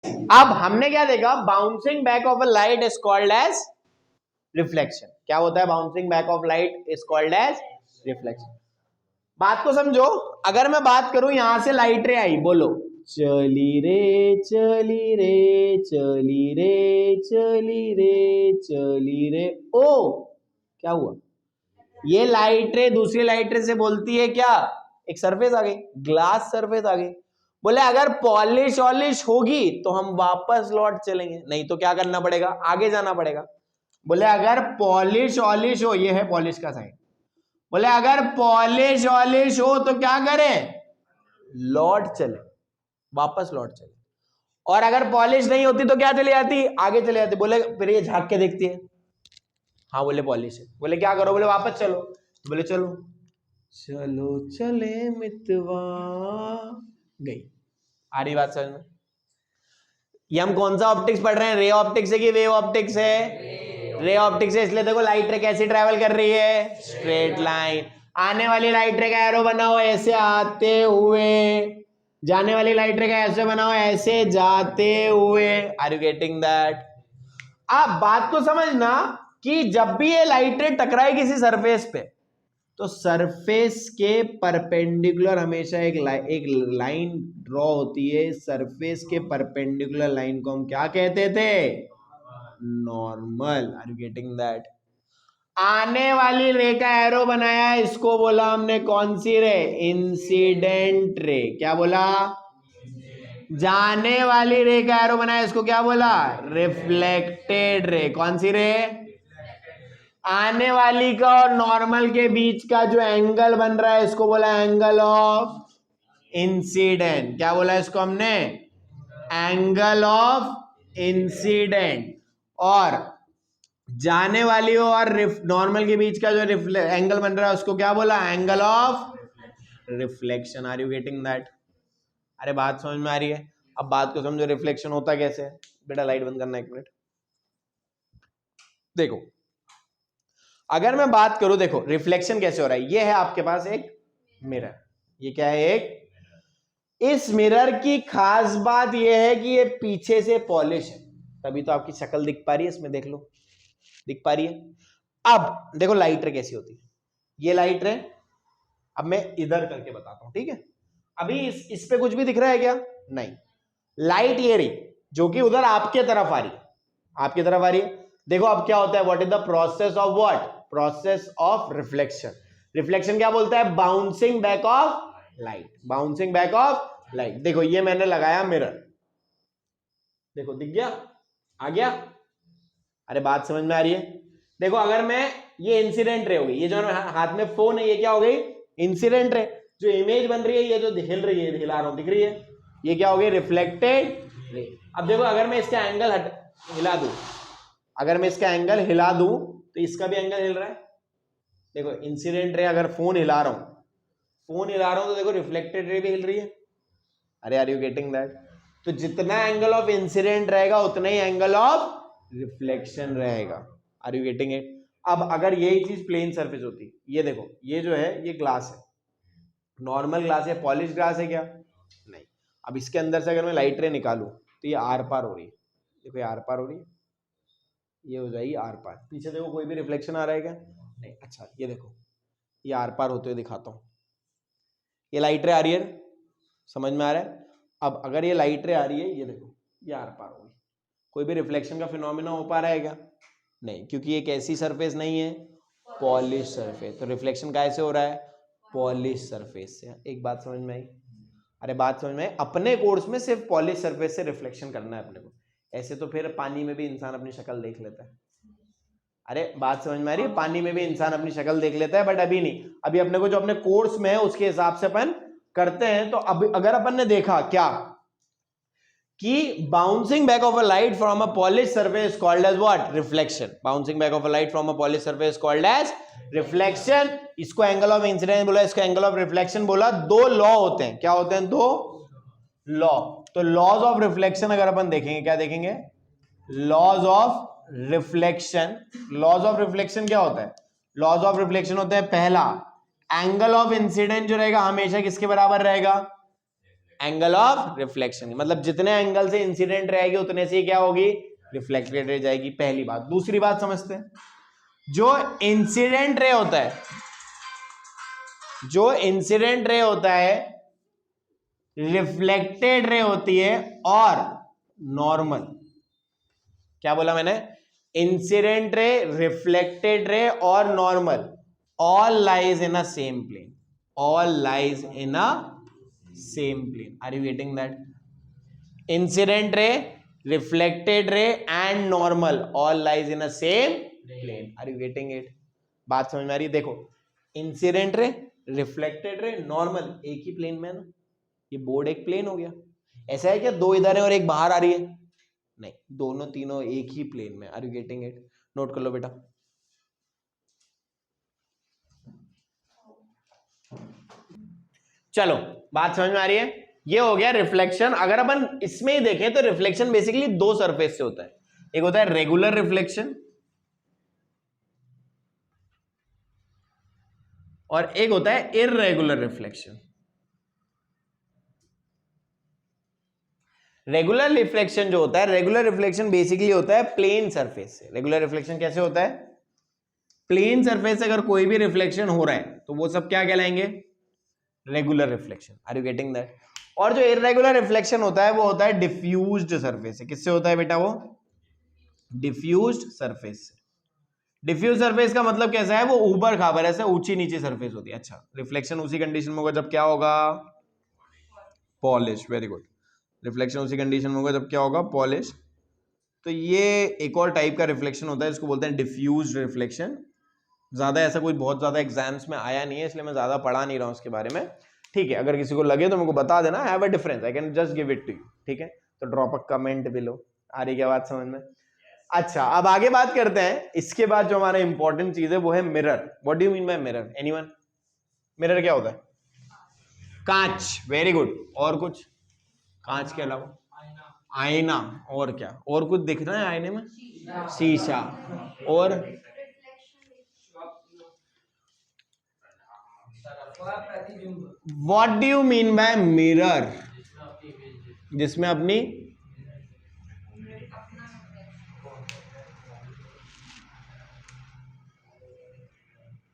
अब हमने क्या देखा, bouncing back of a light is called as reflection. क्या होता है bouncing back of light is called as reflection. बात को समझो, अगर मैं बात करूं यहां से लाइट रे आई, बोलो चली रे चली रे चली रे चली रे चली रे, ओ क्या हुआ, ये लाइट रे दूसरी लाइट रे से बोलती है क्या, एक सरफेस आ गई, ग्लास सरफेस आ गई। बोले अगर पॉलिश वॉलिश होगी तो हम वापस लौट चलेंगे, नहीं तो क्या करना पड़ेगा, आगे जाना पड़ेगा। बोले अगर पॉलिश वॉलिश हो, ये है पॉलिश का साइन, बोले अगर पॉलिश वॉलिश हो तो क्या करें, लौट चले, वापस लौट चले। और अगर पॉलिश नहीं होती तो क्या चली जाती, आगे चले जाती। बोले फिर ये झांक के देखती है, हाँ बोले पॉलिश है, बोले क्या करो, बोले वापस चलो, बोले चलो चलो चले मितवा, गई। आ रही बात समझ में? ये हम कौन सा ऑप्टिक्स पढ़ रहे हैं, रे ऑप्टिक्स है कि वेव ऑप्टिक्स है? रे ऑप्टिक्स है, इसलिए देखो लाइट रे कैसी ट्रेवल कर रही है, स्ट्रेट लाइन। आने वाली लाइट रे का एरो बनाओ ऐसे आते हुए, जाने वाली लाइट रे का ऐसे बनाओ ऐसे जाते हुए। Are you getting that? आप बात को समझना कि जब भी ये लाइट रे टकराए किसी सरफेस पे, तो सरफेस के परपेंडिकुलर हमेशा एक लाइन ड्रॉ होती है। सरफेस के परपेंडिकुलर लाइन को हम क्या कहते थे, normal. Are you getting that? आने वाली रे का एरो बनाया, इसको बोला हमने कौन सी रे, इंसिडेंट रे। क्या बोला? जाने वाली रे का एरो बनाया, इसको क्या बोला, रिफ्लेक्टेड रे। कौन सी रे? आने वाली का और नॉर्मल के बीच का जो एंगल बन रहा है, इसको बोला एंगल ऑफ इंसिडेंट। क्या बोला इसको हमने, एंगल ऑफ इंसिडेंट। और जाने वाली और नॉर्मल के बीच का जो एंगल बन रहा है, उसको क्या बोला, angle of reflection. Are you getting that? अरे बात समझ में आ रही है? अब बात को समझो, रिफ्लेक्शन होता कैसे है। बेटा लाइट बंद करना एक मिनट। देखो अगर मैं बात करूं, देखो रिफ्लेक्शन कैसे हो रहा है। ये है आपके पास एक मिरर, ये क्या है, एक, इस मिरर की खास बात यह है कि ये पीछे से पॉलिश है, तभी तो आपकी शक्ल दिख पा रही है इसमें, देख लो दिख पा रही है। अब देखो लाइट रे कैसी होती है, ये लाइट रे, अब मैं इधर करके बताता हूं, ठीक है? अभी इस पे कुछ भी दिख रहा है क्या, नहीं। लाइट ये रही जो कि उधर आपके तरफ आ रही है, आपकी तरफ आ रही है। देखो अब क्या होता है, what is the process of what, process of reflection. Reflection क्या बोलता है, bouncing back of light, bouncing back of light. देखो ये मैंने लगाया मिरर, देखो दिख गया, आ गया। अरे बात समझ में आ रही है? देखो अगर मैं, ये इंसिडेंट रे हो गई, ये जो हाथ में फोन है ये क्या हो गई, इंसिडेंट रे। जो इमेज बन रही है, ये जो हिल रही है, हिला रहा हूं, दिख रही है, ये क्या हो गई, रिफ्लेक्टेड रे। अब देखो अगर मैं इसका एंगल हिला दूं, अगर मैं इसका एंगल हिला दूं तो इसका भी एंगल हिल रहा है। देखो इंसिडेंट रे, अगर फोन हिला रहा हूं, फोन हिला रहा हूं तो देखो रिफ्लेक्टेड रे भी हिल रही है। अरे आर यू गेटिंग दैट? तो जितना एंगल ऑफ इंसिडेंट रहेगा उतना ही एंगल ऑफ रिफ्लेक्शन रहेगा। Are you getting it? अब अगर यही चीज प्लेन सरफेस होती, ये देखो ये जो है ये ग्लास है, नॉर्मल ग्लास है, पॉलिश ग्लास है क्या, नहीं। अब इसके अंदर से अगर मैं लाइट रे निकालूं तो ये आर पार हो रही है, देखो ये आर पार हो रही है, ये हो जाएगी आर पार। पीछे देखो कोई भी रिफ्लेक्शन आ रहा है क्या, नहीं। अच्छा ये देखो, ये आर पार होते हुए दिखाता हूं, ये लाइट रे आ रही है, समझ में आ रहा है? अब अगर ये लाइट रे आ रही है, ये देखो ये आर पार हो गई, कोई भी रिफ्लेक्शन का फिनोमेना हो पा रहा है क्या, नहीं, क्योंकि ये कैसी सरफेस नहीं है, पॉलिश सरफेस। तो रिफ्लेक्शन कैसे हो रहा है, पॉलिश सरफेस से। एक बात समझ में आई? अरे बात समझ में आई? अपने कोर्स में सिर्फ पॉलिश सरफेस से रिफ्लेक्शन करना है अपने को, ऐसे तो फिर पानी में भी इंसान अपनी शक्ल देख लेता है। अरे बात समझ में आ रही है? पानी में भी इंसान अपनी शक्ल देख लेता है, बट अभी नहीं, अभी अपने को जो अपने कोर्स में है उसके हिसाब से अपन करते हैं। तो अब अगर अपन ने देखा क्या कि bouncing back of a light from a polish surface called as what, reflection. Bouncing back of a light from a polish surface called as reflection. इसको एंगल ऑफ इंसिडेंस बोला, इसको एंगल ऑफ रिफ्लेक्शन बोला। दो law होते हैं, क्या होते हैं, दो लॉ। तो लॉज ऑफ रिफ्लेक्शन अगर अपन देखेंगे, क्या देखेंगे, laws of reflection. Laws of reflection क्या होता है, लॉज ऑफ रिफ्लेक्शन होता है, पहला, एंगल ऑफ इंसिडेंट जो रहेगा हमेशा किसके बराबर रहेगा, एंगल ऑफ रिफ्लेक्शन, मतलब जितने एंगल से इंसिडेंट रहेगी उतने से क्या होगी, रिफ्लेक्टेड रह जाएगी। पहली बात। दूसरी बात समझते हैं, जो इंसिडेंट रे होता है, जो इंसिडेंट रे होता है, रिफ्लेक्टेड रे होती है और नॉर्मल, क्या बोला मैंने, इंसिडेंट रे, रिफ्लेक्टेड रे और normal, all lies in a same plane, all lies in a same plane. Are you getting that? Incident ray, reflected ray and normal all lies in a same plane. Are you getting it? बात समझ में आ रही है? देखो, incident ray, reflected रे, normal एक ही plane में है ना, ये बोर्ड एक प्लेन हो गया। ऐसा है क्या दो इधर है और एक बाहर आ रही है? नहीं, दोनों तीनों एक ही प्लेन में। Are you getting it? Note कर लो बेटा। चलो, बात समझ में आ रही है? ये हो गया रिफ्लेक्शन। अगर अपन इसमें ही देखें तो रिफ्लेक्शन बेसिकली दो सरफेस से होता है, एक होता है रेगुलर रिफ्लेक्शन और एक होता है इररेगुलर रिफ्लेक्शन। रेगुलर रिफ्लेक्शन जो होता है, रेगुलर रिफ्लेक्शन बेसिकली होता है प्लेन सरफेस से। रेगुलर रिफ्लेक्शन कैसे होता है? प्लेन सरफेस से अगर कोई भी रिफ्लेक्शन हो रहा है तो वो सब क्या कहलाएंगे? Regular reflection. Are you getting that? और जो इररेगुलर रिफ्लेक्शन होता है वो होता है डिफ्यूज्ड सरफेस से। किससे होता है बेटा वो? डिफ्यूज्ड सरफेस से। डिफ्यूज सरफेस का मतलब कैसा है? वो ऊपर खाबर ऐसे ऊंची नीचे सरफेस होती है। अच्छा, रिफ्लेक्शन उसी कंडीशन में होगा जब क्या होगा? पॉलिश। Very good. रिफ्लेक्शन उसी कंडीशन में होगा जब क्या होगा? पॉलिश। तो ये एक और टाइप का रिफ्लेक्शन होता है, इसको बोलते हैं डिफ्यूज रिफ्लेक्शन। ज्यादा ऐसा कोई बहुत ज्यादा एग्जाम्स में आया नहीं है, इसलिए मैं ज्यादा पढ़ा नहीं रहा हूं उसके बारे में। ठीक है, अगर किसी को लगे तो मेरे को बता देना, I have a difference, I can just give it to you. ठीक है, तो ड्रॉप अ कमेंट बिलो। आ रही क्या बात समझ में? अच्छा, अब आगे बात करते हैं। इसके बाद जो हमारा इंपॉर्टेंट चीज है वो है mirror. What do you mean by mirror? Anyone? Mirror क्या होता है? कांच। Very good. और कुछ? कांच के अलावा आईना। और क्या? और कुछ दिख रहा है आईने में? शीशा। और what do you mean by mirror? जिसमें अपनी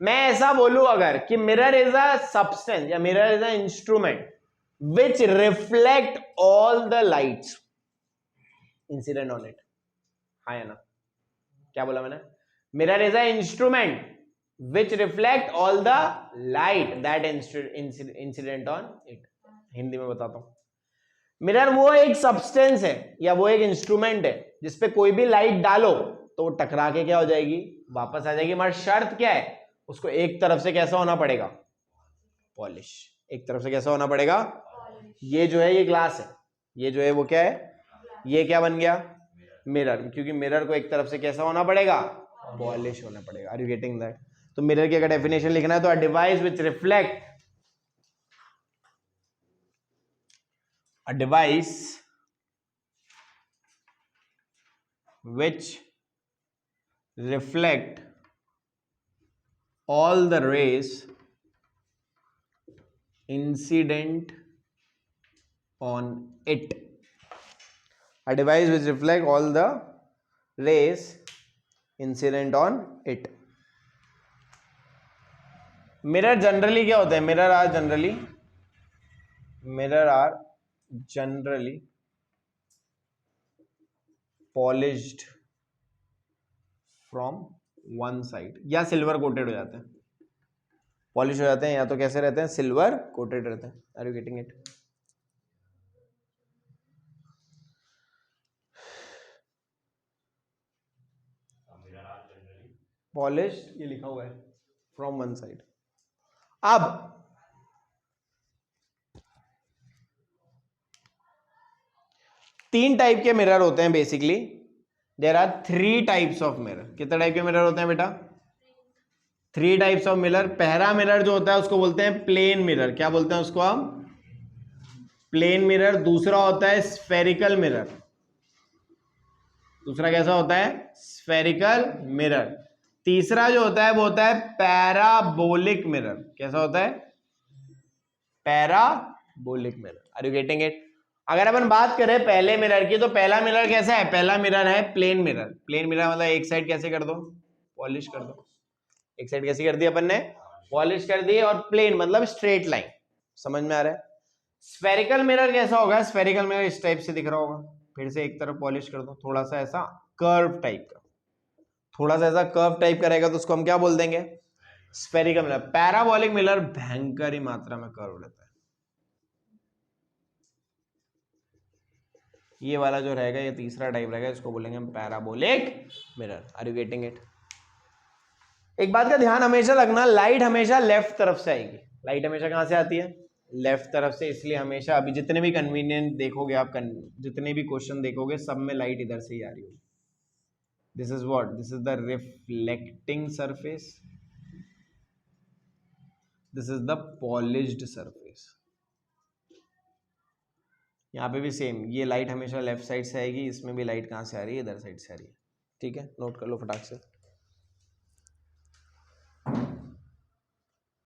मैं ऐसा बोलूं अगर कि मिरर इज अ सब्सटेंस या mirror is a instrument which reflect all the lights incident on it. हाँ या ना? क्या बोला मैंने? Mirror is a instrument which reflect all the light that incident on it. Hindi में बताता हूं, मिरर वो एक सब्सटेंस है या वो एक इंस्ट्रूमेंट है जिसपे कोई भी लाइट डालो तो वो टकरा के क्या हो जाएगी? वापस आ जाएगी। मगर शर्त क्या है? उसको एक तरफ से कैसा होना पड़ेगा? पॉलिश। एक तरफ से कैसा होना पड़ेगा? ये जो है ये ग्लास है, ये जो है वो क्या है? ये क्या बन गया? मिरर। क्योंकि मिरर को एक तरफ से कैसा होना पड़ेगा? पॉलिश होना पड़ेगा। Are you getting that? तो मिरर की अगर डेफिनेशन लिखना है तो a device which reflect, a device which reflect all the rays incident on it. A device which reflect all the rays incident on it. Mirror generally क्या होता है? Mirror are generally polished from one side, या silver coated हो जाते हैं। Polish हो जाते हैं या तो कैसे रहते हैं? सिल्वर कोटेड रहते हैं। Are you getting it? Polished ये लिखा हुआ है फ्रॉम वन साइड। अब तीन टाइप के मिरर होते हैं basically. There are 3 types of mirror. कितने टाइप के मिरर होते हैं बेटा? 3 टाइप्स ऑफ मिरर। पहला मिरर जो होता है उसको बोलते हैं प्लेन मिरर। क्या बोलते हैं उसको हम? Plane mirror. दूसरा होता है स्फेरिकल मिरर। दूसरा कैसा होता है? Spherical mirror. तीसरा जो होता है वो होता है पैराबोलिक मिरर। कैसा होता है? Parabolic mirror. Are you getting it? अगर अपन बात करें पहले मिरर की, तो पहला मिरर कैसा है? पहला मिरर है प्लेन मिरर। प्लेन मिरर मतलब एक साइड कैसे कर दो? पॉलिश कर दो। एक साइड कैसी कर दी अपन ने? पॉलिश कर दी। और प्लेन मतलब स्ट्रेट लाइन। समझ में आ रहा है? स्फेरिकल मिरर कैसा होगा? स्फेरिकल मिरर इस टाइप से दिख रहा होगा। फिर से एक तरफ पॉलिश कर दो, थोड़ा सा ऐसा कर्व टाइप का, थोड़ा सा ऐसा कर्व टाइप का रहेगा, तो उसको हम क्या बोल देंगे? Spherical mirror. पैराबोलिक मिरर भयंकर ही मात्रा में कर्व रहता है। ये वाला जो रहेगा, ये तीसरा टाइप रहेगा, इसको बोलेंगे हम parabolic mirror. Are you getting it? एक बात का ध्यान हमेशा रखना, लाइट हमेशा लेफ्ट तरफ से आएगी। लाइट हमेशा कहां से आती है? लेफ्ट तरफ से। इसलिए हमेशा अभी जितने भी कन्वीनियंट देखोगे आप, जितने भी क्वेश्चन देखोगे, सब में लाइट इधर से ही आ रही होगी। This is what? This is the reflecting surface, this is the polished surface. यहाँ पे भी सेम, ये लाइट हमेशा लेफ्ट साइड से आएगी, इसमें भी लाइट कहाँ से आ रही है? इधर साइड से आ रही है। ठीक है, नोट कर लो फटाक से।